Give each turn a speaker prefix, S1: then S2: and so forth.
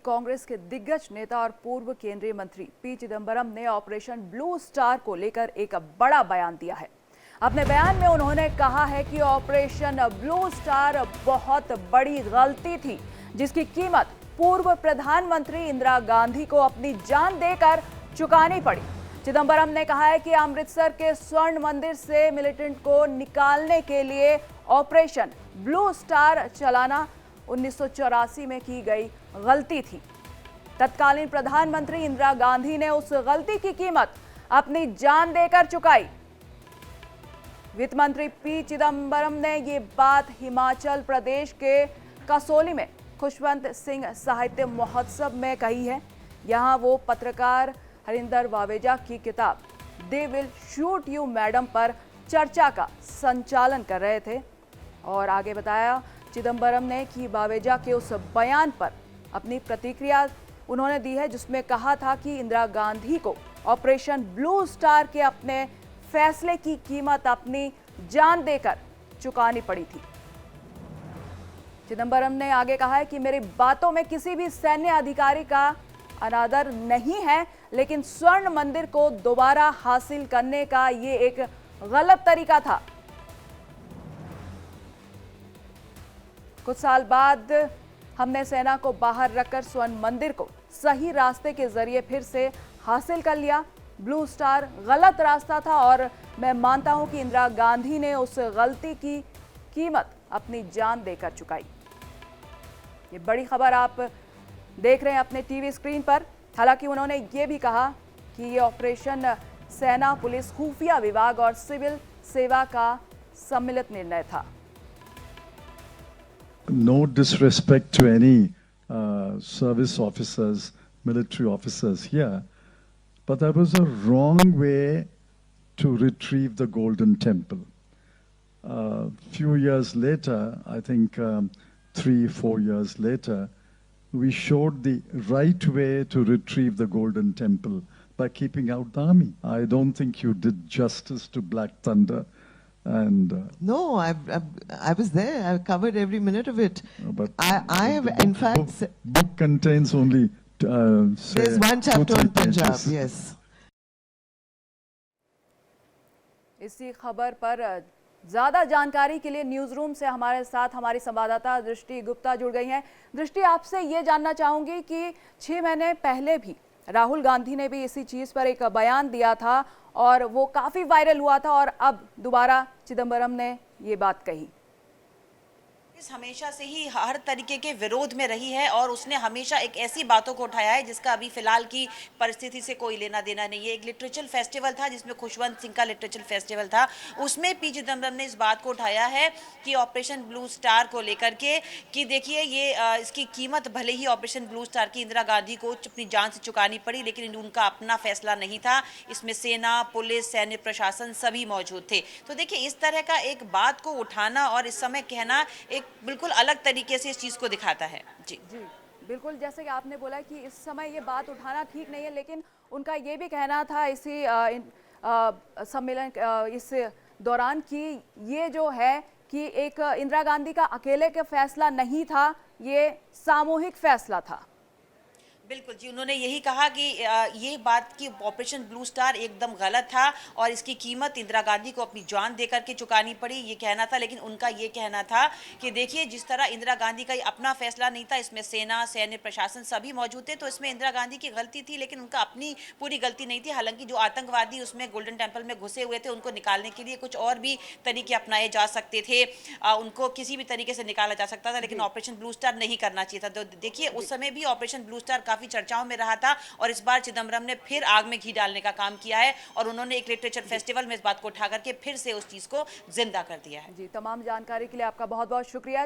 S1: कांग्रेस के दिग्गज नेता और पूर्व केंद्रीय मंत्री पी चिदंबरम ने ऑपरेशन ब्लू स्टार को लेकर एक बड़ा बयान दिया है। अपने बयान में उन्होंने कहा है कि ऑपरेशन ब्लू स्टार बहुत बड़ी गलती थी, जिसकी कीमत पूर्व प्रधानमंत्री इंदिरा गांधी को अपनी जान देकर चुकानी पड़ी। चिदंबरम ने कहा है कि अमृतसर के स्वर्ण मंदिर से मिलिटेंट को निकालने के लिए ऑपरेशन ब्लू स्टार चलाना 1984 में की गई गलती थी। तत्कालीन प्रधानमंत्री इंदिरा गांधी ने उस गलती की कीमत अपनी जान देकर चुकाई। वित्त मंत्री पी चिदंबरम ने ये बात हिमाचल प्रदेश के कसौली में खुशवंत सिंह साहित्य महोत्सव में कही है। यहां वो पत्रकार हरिंदर वावेजा की किताब they will shoot you madam पर चर्चा का संचालन कर रहे थे और आगे बताया चिदंबरम ने कि वावेजा के उस बयान पर अपनी प्रतिक्रिया उन्होंने दी है, जिसमें कहा था कि इंदिरा गांधी को ऑपरेशन ब्लू स्टार के अपने फैसले की कीमत अपनी जान देकर चुकानी पड़ी थी। चिदंबरम ने आगे कहा है कि मेरी बातों में किसी भी सैन्य अधिकारी का अनादर नहीं है, लेकिन स्वर्ण मंदिर को दोबारा हासिल करने का ये एक गलत तरीका था। कुछ साल बाद हमने सेना को बाहर रखकर स्वर्ण मंदिर को सही रास्ते के जरिए फिर से हासिल कर लिया। ब्लू स्टार गलत रास्ता था और मैं मानता हूं कि इंदिरा गांधी ने उस गलती की कीमत अपनी जान देकर चुकाई। ये बड़ी खबर आप देख रहे हैं अपने टीवी स्क्रीन पर। हालांकि उन्होंने ये भी कहा कि ये ऑपरेशन सेना, पुलिस, खुफिया विभाग और सिविल सेवा का सम्मिलित निर्णय था।
S2: No disrespect to any service officers, military officers here, but that was a wrong way to retrieve the Golden Temple. Few years later, I think 3-4 years later, we showed the right way to retrieve the Golden Temple by keeping out the army. I don't think you did justice to Black Thunder. And
S3: no, I was there. I covered every minute of it.
S2: But
S3: I have, in fact,
S2: book contains only
S3: there's one chapter on Punjab.
S2: pages.
S3: Yes.
S1: इसी खबर पर ज्यादा जानकारी के लिए news room से हमारे साथ हमारी संवाददाता दृष्टि गुप्ता जुड़ गई हैं। दृष्टि, आपसे ये जानना चाहूंगी कि 6 महीने पहले भी राहुल गांधी ने भी इसी चीज पर एक बयान दिया था और वो काफी वायरल हुआ था और अब दोबारा चिदंबरम ने ये बात कही।
S4: हमेशा से ही हर तरीके के विरोध में रही है और उसने हमेशा एक ऐसी बातों को उठाया है जिसका अभी फिलहाल की परिस्थिति से कोई लेना देना नहीं है। एक लिटरेचर फेस्टिवल था जिसमें खुशवंत सिंह का लिटरेचर फेस्टिवल था, उसमें पी चिदंबरम ने इस बात को उठाया है कि ऑपरेशन ब्लू स्टार को लेकर के कि देखिए ये इसकी कीमत भले ही ऑपरेशन ब्लू स्टार की इंदिरा गांधी को अपनी जान से चुकानी पड़ी, लेकिन उनका अपना फैसला नहीं था। इसमें सेना, पुलिस, सैन्य प्रशासन सभी मौजूद थे। तो देखिए इस तरह का एक बात को उठाना और इस समय कहना एक बिल्कुल अलग तरीके से इस चीज को दिखाता है। जी
S1: बिल्कुल, जैसे कि आपने बोला कि इस समय ये बात उठाना ठीक नहीं है, लेकिन उनका ये भी कहना था इसी सम्मेलन इस दौरान कि ये जो है कि एक इंदिरा गांधी का अकेले का फैसला नहीं था, ये सामूहिक फैसला था।
S4: बिल्कुल जी, उन्होंने यही कहा कि ये बात कि ऑपरेशन ब्लू स्टार एकदम गलत था और इसकी कीमत इंदिरा गांधी को अपनी जान देकर के चुकानी पड़ी, ये कहना था। लेकिन उनका ये कहना था कि देखिए जिस तरह इंदिरा गांधी का अपना फैसला नहीं था, इसमें सेना, सैन्य प्रशासन सभी मौजूद थे, तो इसमें इंदिरा गांधी की गलती थी लेकिन उनका अपनी पूरी गलती नहीं थी। हालांकि जो आतंकवादी उसमें गोल्डन टेम्पल में घुसे हुए थे, उनको निकालने के लिए कुछ और भी तरीके अपनाए जा सकते थे, उनको किसी भी तरीके से निकाला जा सकता था, लेकिन ऑपरेशन ब्लू स्टार नहीं करना चाहिए था। तो देखिए उस समय भी ऑपरेशन ब्लू स्टार काफी चर्चाओं में रहा था और इस बार चिदंबरम ने फिर आग में घी डालने का काम किया है और उन्होंने एक लिटरेचर फेस्टिवल में इस बात को उठा करके फिर से उस चीज को जिंदा कर दिया है।
S1: जी, तमाम जानकारी के लिए आपका बहुत बहुत शुक्रिया।